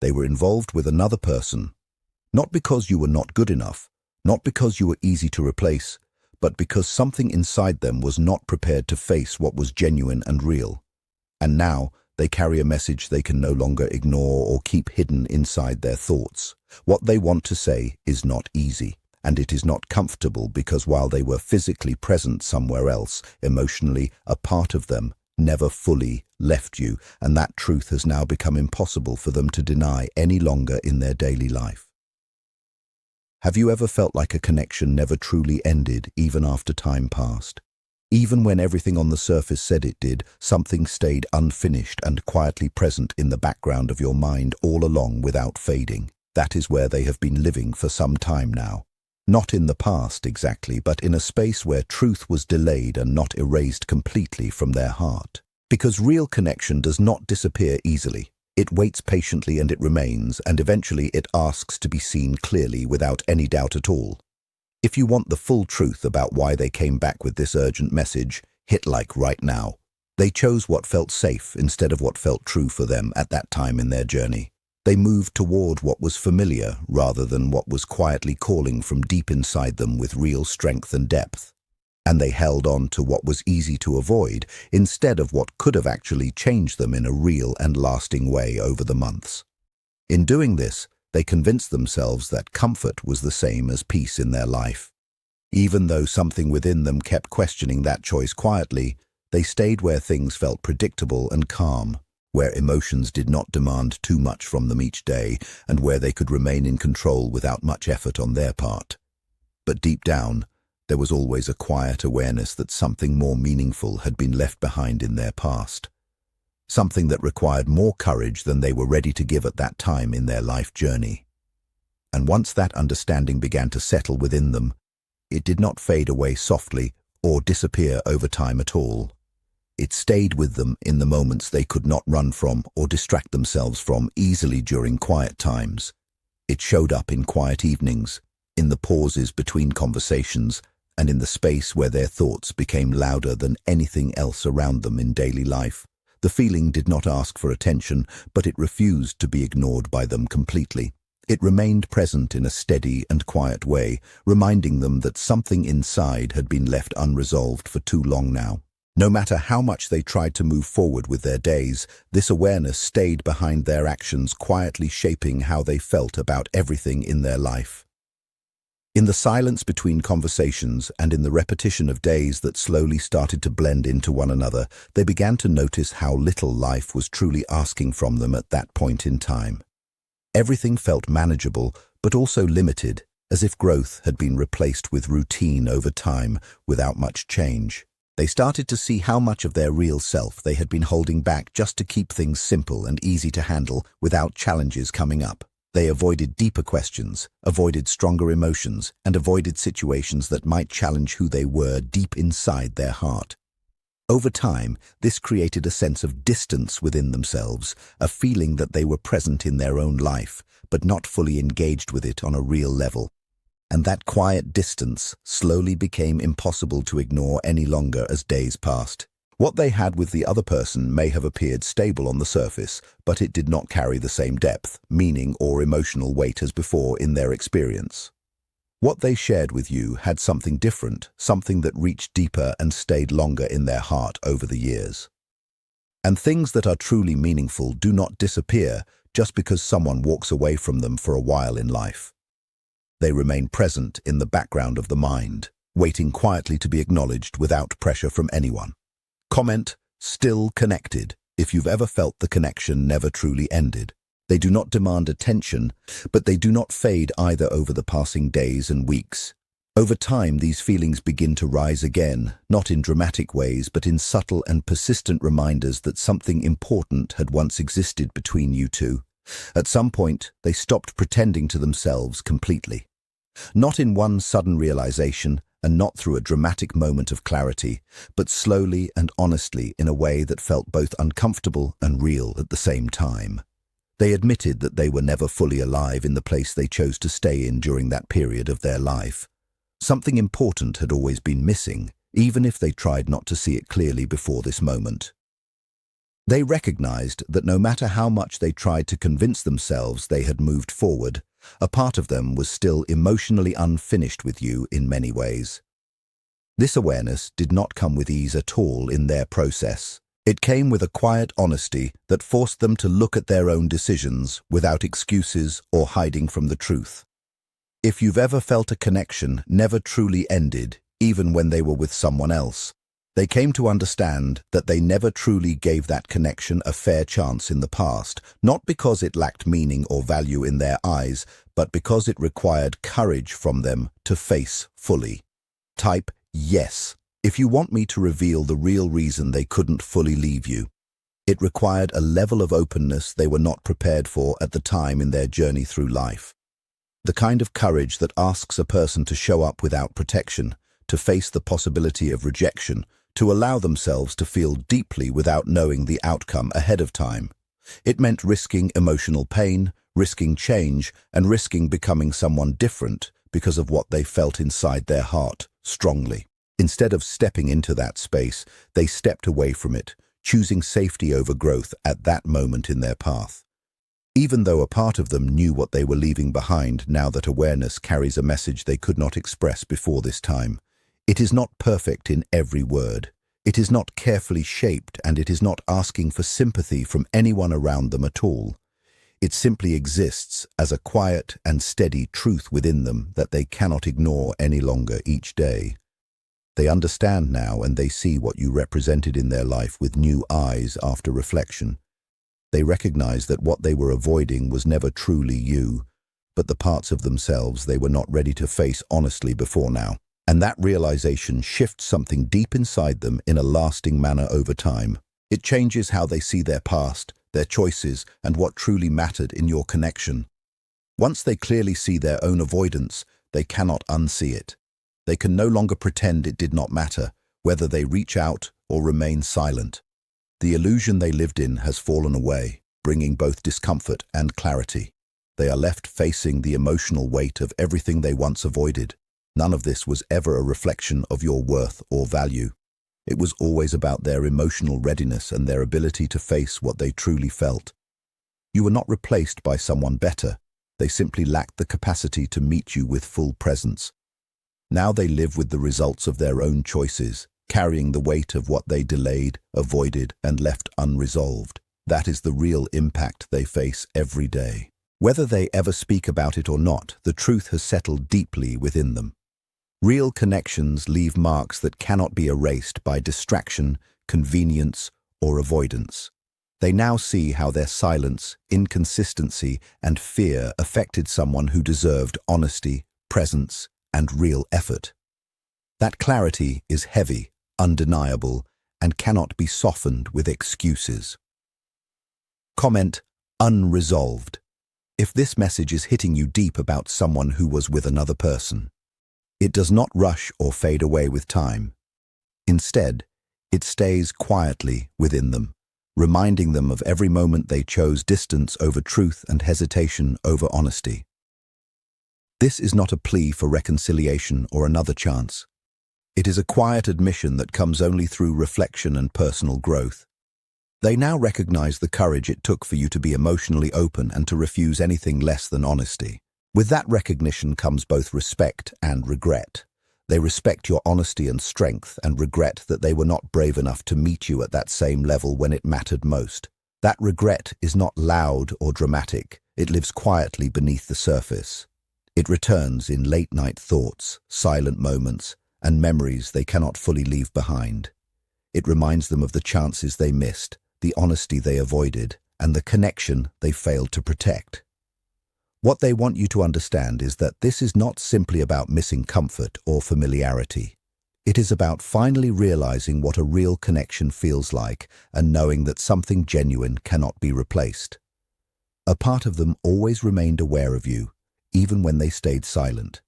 They were involved with another person, not because you were not good enough, not because you were easy to replace, but because something inside them was not prepared to face what was genuine and real. And now, they carry a message they can no longer ignore or keep hidden inside their thoughts. What they want to say is not easy, and it is not comfortable because while they were physically present somewhere else, emotionally, a part of them never fully left you, and that truth has now become impossible for them to deny any longer in their daily life. Have you ever felt like a connection never truly ended, even after time passed? Even when everything on the surface said it did, something stayed unfinished and quietly present in the background of your mind all along without fading. That is where they have been living for some time now. Not in the past exactly, but in a space where truth was delayed and not erased completely from their heart. Because real connection does not disappear easily. It waits patiently and it remains, and eventually it asks to be seen clearly without any doubt at all. If you want the full truth about why they came back with this urgent message, hit like right now. They chose what felt safe instead of what felt true for them at that time in their journey. They moved toward what was familiar rather than what was quietly calling from deep inside them with real strength and depth. And they held on to what was easy to avoid instead of what could have actually changed them in a real and lasting way over the months. In doing this, they convinced themselves that comfort was the same as peace in their life. Even though something within them kept questioning that choice quietly, they stayed where things felt predictable and calm, where emotions did not demand too much from them each day, and where they could remain in control without much effort on their part. But deep down, there was always a quiet awareness that something more meaningful had been left behind in their past. Something that required more courage than they were ready to give at that time in their life journey. And once that understanding began to settle within them, it did not fade away softly or disappear over time at all. It stayed with them in the moments they could not run from or distract themselves from easily during quiet times. It showed up in quiet evenings, in the pauses between conversations, and in the space where their thoughts became louder than anything else around them in daily life. The feeling did not ask for attention, but it refused to be ignored by them completely. It remained present in a steady and quiet way, reminding them that something inside had been left unresolved for too long now. No matter how much they tried to move forward with their days, this awareness stayed behind their actions, quietly shaping how they felt about everything in their life. In the silence between conversations and in the repetition of days that slowly started to blend into one another, they began to notice how little life was truly asking from them at that point in time. Everything felt manageable, but also limited, as if growth had been replaced with routine over time without much change. They started to see how much of their real self they had been holding back just to keep things simple and easy to handle without challenges coming up. They avoided deeper questions, avoided stronger emotions, and avoided situations that might challenge who they were deep inside their heart. Over time, this created a sense of distance within themselves, a feeling that they were present in their own life, but not fully engaged with it on a real level. And that quiet distance slowly became impossible to ignore any longer as days passed. What they had with the other person may have appeared stable on the surface, but it did not carry the same depth, meaning, or emotional weight as before in their experience. What they shared with you had something different, something that reached deeper and stayed longer in their heart over the years. And things that are truly meaningful do not disappear just because someone walks away from them for a while in life. They remain present in the background of the mind, waiting quietly to be acknowledged without pressure from anyone. Comment, still connected, if you've ever felt the connection never truly ended. They do not demand attention, but they do not fade either over the passing days and weeks. Over time, these feelings begin to rise again, not in dramatic ways, but in subtle and persistent reminders that something important had once existed between you two. At some point, they stopped pretending to themselves completely. Not in one sudden realization, and not through a dramatic moment of clarity, but slowly and honestly in a way that felt both uncomfortable and real at the same time. They admitted that they were never fully alive in the place they chose to stay in during that period of their life. Something important had always been missing, even if they tried not to see it clearly before this moment. They recognized that no matter how much they tried to convince themselves they had moved forward, a part of them was still emotionally unfinished with you in many ways. This awareness did not come with ease at all in their process. It came with a quiet honesty that forced them to look at their own decisions without excuses or hiding from the truth. If you've ever felt a connection never truly ended, even when they were with someone else, they came to understand that they never truly gave that connection a fair chance in the past, not because it lacked meaning or value in their eyes, but because it required courage from them to face fully. Type yes if you want me to reveal the real reason they couldn't fully leave you. It required a level of openness they were not prepared for at the time in their journey through life. The kind of courage that asks a person to show up without protection, to face the possibility of rejection, to allow themselves to feel deeply without knowing the outcome ahead of time. It meant risking emotional pain, risking change, and risking becoming someone different because of what they felt inside their heart strongly. Instead of stepping into that space, they stepped away from it, choosing safety over growth at that moment in their path. Even though a part of them knew what they were leaving behind, now that awareness carries a message they could not express before this time. It is not perfect in every word. It is not carefully shaped, and it is not asking for sympathy from anyone around them at all. It simply exists as a quiet and steady truth within them that they cannot ignore any longer each day. They understand now, and they see what you represented in their life with new eyes after reflection. They recognize that what they were avoiding was never truly you, but the parts of themselves they were not ready to face honestly before now. And that realization shifts something deep inside them in a lasting manner over time. It changes how they see their past, their choices, and what truly mattered in your connection. Once they clearly see their own avoidance, they cannot unsee it. They can no longer pretend it did not matter, whether they reach out or remain silent. The illusion they lived in has fallen away, bringing both discomfort and clarity. They are left facing the emotional weight of everything they once avoided. None of this was ever a reflection of your worth or value. It was always about their emotional readiness and their ability to face what they truly felt. You were not replaced by someone better. They simply lacked the capacity to meet you with full presence. Now they live with the results of their own choices, carrying the weight of what they delayed, avoided, and left unresolved. That is the real impact they face every day. Whether they ever speak about it or not, the truth has settled deeply within them. Real connections leave marks that cannot be erased by distraction, convenience, or avoidance. They now see how their silence, inconsistency, and fear affected someone who deserved honesty, presence, and real effort. That clarity is heavy, undeniable, and cannot be softened with excuses. Comment, unresolved, if this message is hitting you deep about someone who was with another person. It does not rush or fade away with time. Instead, it stays quietly within them, reminding them of every moment they chose distance over truth and hesitation over honesty. This is not a plea for reconciliation or another chance. It is a quiet admission that comes only through reflection and personal growth. They now recognize the courage it took for you to be emotionally open and to refuse anything less than honesty. With that recognition comes both respect and regret. They respect your honesty and strength and regret that they were not brave enough to meet you at that same level when it mattered most. That regret is not loud or dramatic. It lives quietly beneath the surface. It returns in late-night thoughts, silent moments, and memories they cannot fully leave behind. It reminds them of the chances they missed, the honesty they avoided, and the connection they failed to protect. What they want you to understand is that this is not simply about missing comfort or familiarity. It is about finally realizing what a real connection feels like and knowing that something genuine cannot be replaced. A part of them always remained aware of you, even when they stayed silent.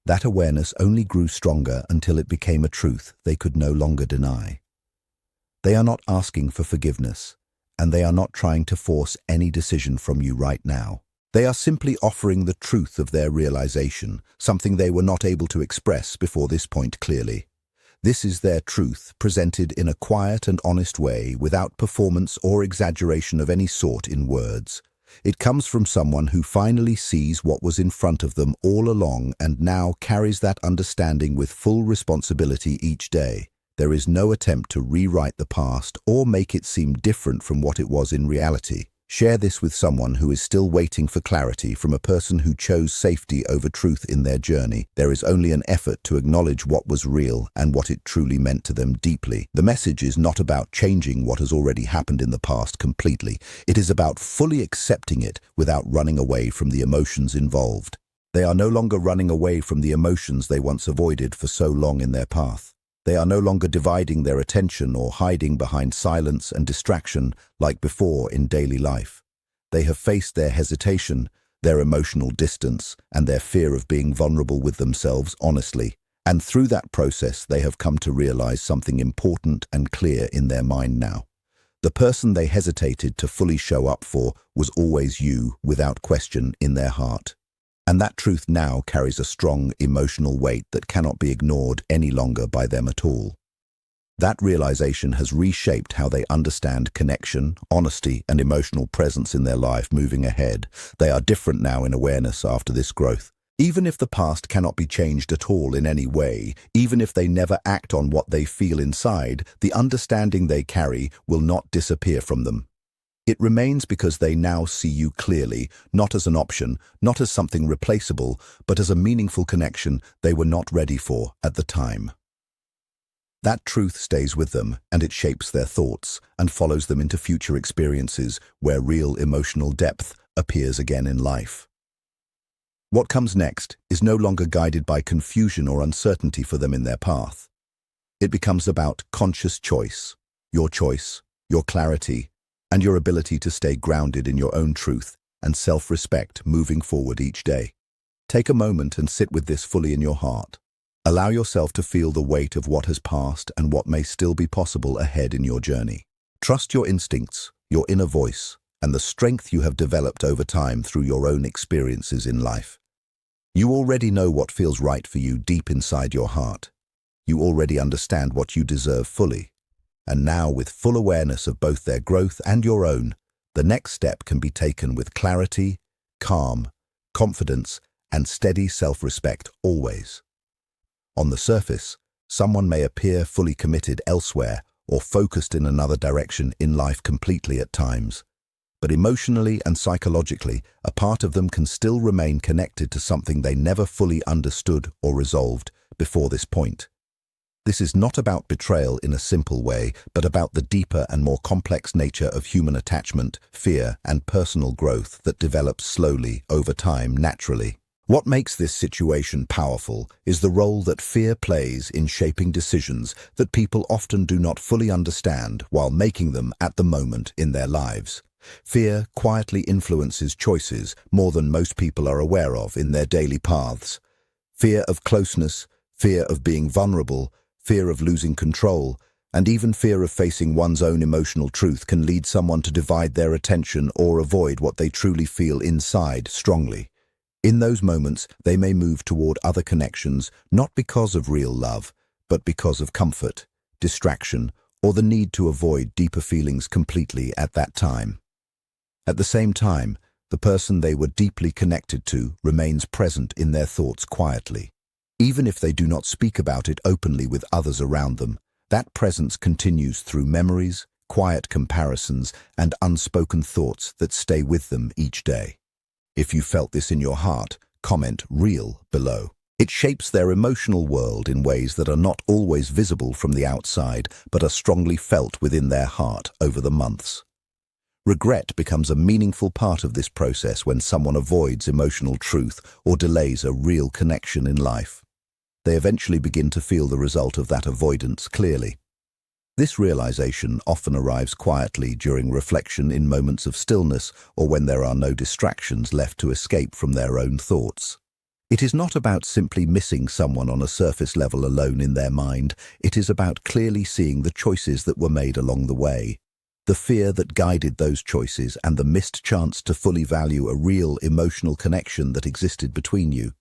That awareness only grew stronger until it became a truth they could no longer deny. They are not asking for forgiveness, and they are not trying to force any decision from you right now. They are simply offering the truth of their realization, something they were not able to express before this point clearly. This is their truth, presented in a quiet and honest way, without performance or exaggeration of any sort in words. It comes from someone who finally sees what was in front of them all along and now carries that understanding with full responsibility each day. There is no attempt to rewrite the past or make it seem different from what it was in reality. Share this with someone who is still waiting for clarity from a person who chose safety over truth in their journey. There is only an effort to acknowledge what was real and what it truly meant to them deeply. The message is not about changing what has already happened in the past completely. It is about fully accepting it without running away from the emotions involved. They are no longer running away from the emotions they once avoided for so long in their path. They are no longer dividing their attention or hiding behind silence and distraction like before in daily life. They have faced their hesitation, their emotional distance, and their fear of being vulnerable with themselves honestly. And through that process, they have come to realize something important and clear in their mind now. The person they hesitated to fully show up for was always you, without question, in their heart. And that truth now carries a strong emotional weight that cannot be ignored any longer by them at all. That realization has reshaped how they understand connection, honesty, and emotional presence in their life moving ahead. They are different now in awareness after this growth. Even if the past cannot be changed at all in any way, even if they never act on what they feel inside, the understanding they carry will not disappear from them. It remains because they now see you clearly, not as an option, not as something replaceable, but as a meaningful connection they were not ready for at the time. That truth stays with them, and it shapes their thoughts and follows them into future experiences where real emotional depth appears again in life. What comes next is no longer guided by confusion or uncertainty for them in their path. It becomes about conscious choice, your clarity, and your ability to stay grounded in your own truth and self-respect moving forward each day. Take a moment and sit with this fully in your heart. Allow yourself to feel the weight of what has passed and what may still be possible ahead in your journey. Trust your instincts, your inner voice, and the strength you have developed over time through your own experiences in life. You already know what feels right for you deep inside your heart. You already understand what you deserve fully. And now, with full awareness of both their growth and your own, the next step can be taken with clarity, calm, confidence, and steady self-respect always. On the surface, someone may appear fully committed elsewhere or focused in another direction in life completely at times. But emotionally and psychologically, a part of them can still remain connected to something they never fully understood or resolved before this point. This is not about betrayal in a simple way, but about the deeper and more complex nature of human attachment, fear, and personal growth that develops slowly over time naturally. What makes this situation powerful is the role that fear plays in shaping decisions that people often do not fully understand while making them at the moment in their lives. Fear quietly influences choices more than most people are aware of in their daily paths. Fear of closeness, fear of being vulnerable, fear of losing control, and even fear of facing one's own emotional truth can lead someone to divide their attention or avoid what they truly feel inside strongly. In those moments, they may move toward other connections, not because of real love, but because of comfort, distraction, or the need to avoid deeper feelings completely at that time. At the same time, the person they were deeply connected to remains present in their thoughts quietly. Even if they do not speak about it openly with others around them, that presence continues through memories, quiet comparisons, and unspoken thoughts that stay with them each day. If you felt this in your heart, comment "real" below. It shapes their emotional world in ways that are not always visible from the outside, but are strongly felt within their heart over the months. Regret becomes a meaningful part of this process when someone avoids emotional truth or delays a real connection in life. They eventually begin to feel the result of that avoidance clearly. This realization often arrives quietly during reflection in moments of stillness or when there are no distractions left to escape from their own thoughts. It is not about simply missing someone on a surface level alone in their mind. It is about clearly seeing the choices that were made along the way, the fear that guided those choices, and the missed chance to fully value a real emotional connection that existed between you.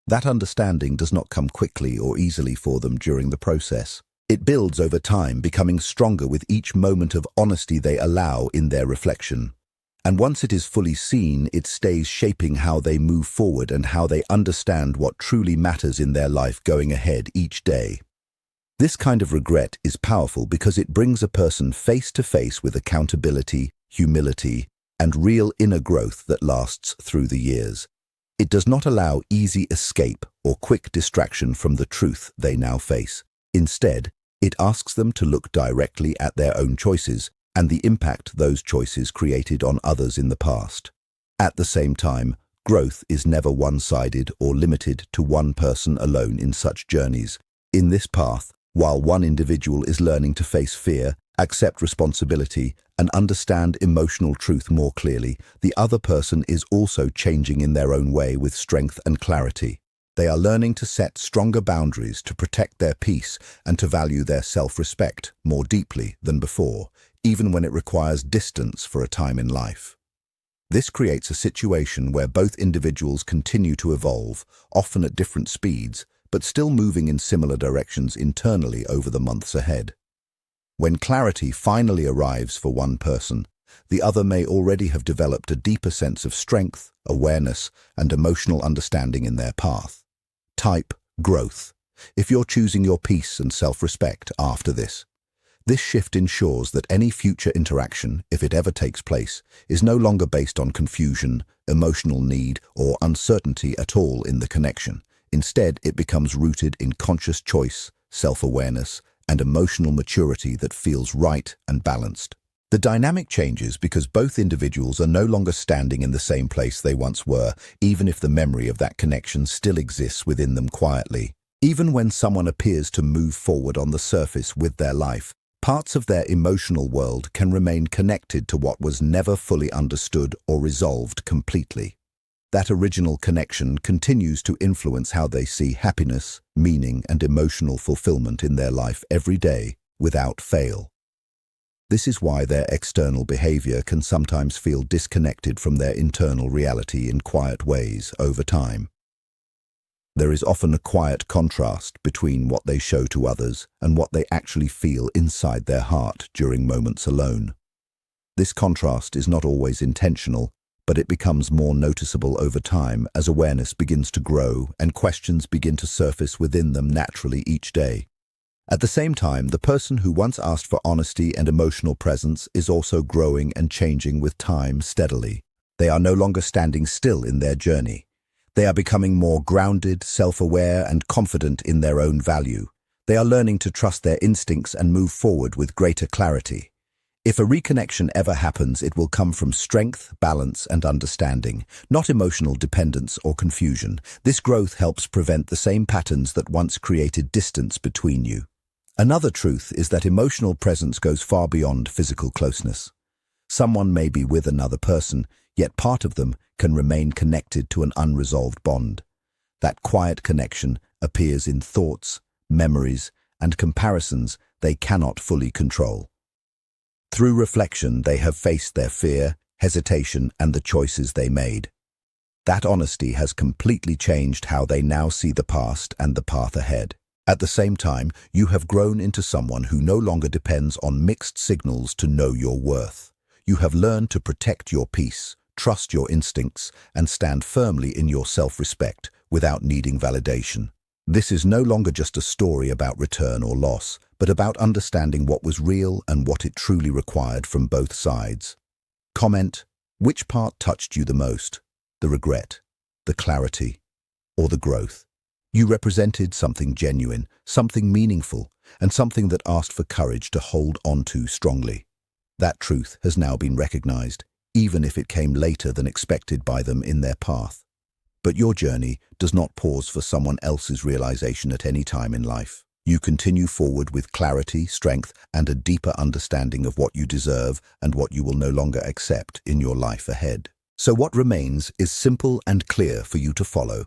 That understanding does not come quickly or easily for them during the process. It builds over time, becoming stronger with each moment of honesty they allow in their reflection. And once it is fully seen, it stays shaping how they move forward and how they understand what truly matters in their life going ahead each day. This kind of regret is powerful because it brings a person face to face with accountability, humility, and real inner growth that lasts through the years. It does not allow easy escape or quick distraction from the truth they now face. Instead, it asks them to look directly at their own choices and the impact those choices created on others in the past. At the same time, growth is never one-sided or limited to one person alone in such journeys. In this path, while one individual is learning to face fear, accept responsibility, and understand emotional truth more clearly, the other person is also changing in their own way with strength and clarity. They are learning to set stronger boundaries, to protect their peace, and to value their self-respect more deeply than before, even when it requires distance for a time in life. This creates a situation where both individuals continue to evolve, often at different speeds, but still moving in similar directions internally over the months ahead. When clarity finally arrives for one person, the other may already have developed a deeper sense of strength, awareness, and emotional understanding in their path. Type growth. If you're choosing your peace and self-respect after this shift ensures that any future interaction, if it ever takes place, is no longer based on confusion, emotional need, or uncertainty at all in the connection. Instead, it becomes rooted in conscious choice, self-awareness, and emotional maturity that feels right and balanced. The dynamic changes because both individuals are no longer standing in the same place they once were, even if the memory of that connection still exists within them quietly. Even when someone appears to move forward on the surface with their life, parts of their emotional world can remain connected to what was never fully understood or resolved completely. That original connection continues to influence how they see happiness, meaning, and emotional fulfillment in their life every day, without fail. This is why their external behavior can sometimes feel disconnected from their internal reality in quiet ways over time. There is often a quiet contrast between what they show to others and what they actually feel inside their heart during moments alone. This contrast is not always intentional, but it becomes more noticeable over time as awareness begins to grow and questions begin to surface within them naturally each day. At the same time, the person who once asked for honesty and emotional presence is also growing and changing with time steadily. They are no longer standing still in their journey. They are becoming more grounded, self-aware, and confident in their own value. They are learning to trust their instincts and move forward with greater clarity. If a reconnection ever happens, it will come from strength, balance, and understanding, not emotional dependence or confusion. This growth helps prevent the same patterns that once created distance between you. Another truth is that emotional presence goes far beyond physical closeness. Someone may be with another person, yet part of them can remain connected to an unresolved bond. That quiet connection appears in thoughts, memories, and comparisons they cannot fully control. Through reflection, they have faced their fear, hesitation, and the choices they made. That honesty has completely changed how they now see the past and the path ahead. At the same time, you have grown into someone who no longer depends on mixed signals to know your worth. You have learned to protect your peace, trust your instincts, and stand firmly in your self-respect without needing validation. This is no longer just a story about return or loss, but about understanding what was real and what it truly required from both sides. Comment: which part touched you the most? The regret, the clarity, or the growth? You represented something genuine, something meaningful, and something that asked for courage to hold on to strongly. That truth has now been recognized, even if it came later than expected by them in their path. But your journey does not pause for someone else's realization at any time in life. You continue forward with clarity, strength, and a deeper understanding of what you deserve and what you will no longer accept in your life ahead. So what remains is simple and clear for you to follow.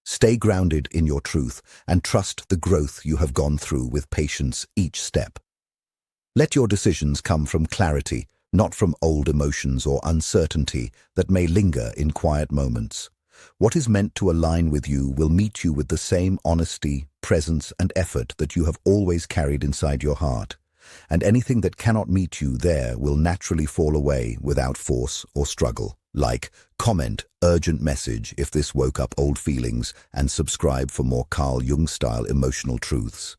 Stay grounded in your truth and trust the growth you have gone through with patience each step. Let your decisions come from clarity, not from old emotions or uncertainty that may linger in quiet moments. What is meant to align with you will meet you with the same honesty, presence, and effort that you have always carried inside your heart. And anything that cannot meet you there will naturally fall away without force or struggle. Like, comment, urgent message if this woke up old feelings, and subscribe for more Carl Jung-style emotional truths.